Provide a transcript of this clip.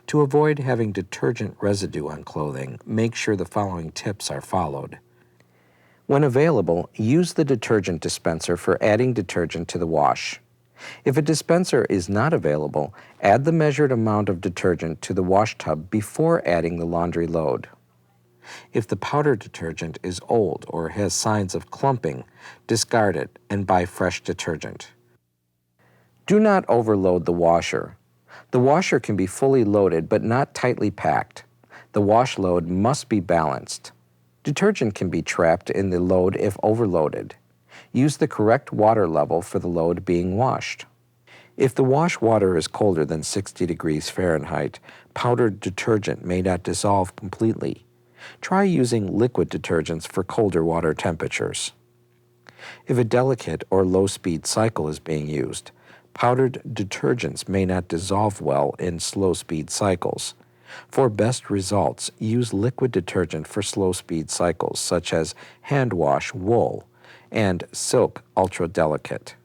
To avoid having detergent residue on clothing, make sure the following tips are followed. When available, use the detergent dispenser for adding detergent to the wash. If a dispenser is not available, add the measured amount of detergent to the wash tub before adding the laundry load. If the powder detergent is old or has signs of clumping, discard it and buy fresh detergent. Do not overload the washer. The washer can be fully loaded but not tightly packed. The wash load must be balanced. Detergent can be trapped in the load if overloaded. Use the correct water level for the load being washed. If the wash water is colder than 60 degrees Fahrenheit, powdered detergent may not dissolve completely. Try using liquid detergents for colder water temperatures. If a delicate or low-speed cycle is being used, powdered detergents may not dissolve well in slow-speed cycles. For best results, use liquid detergent for slow-speed cycles such as hand wash wool and silk ultra delicate.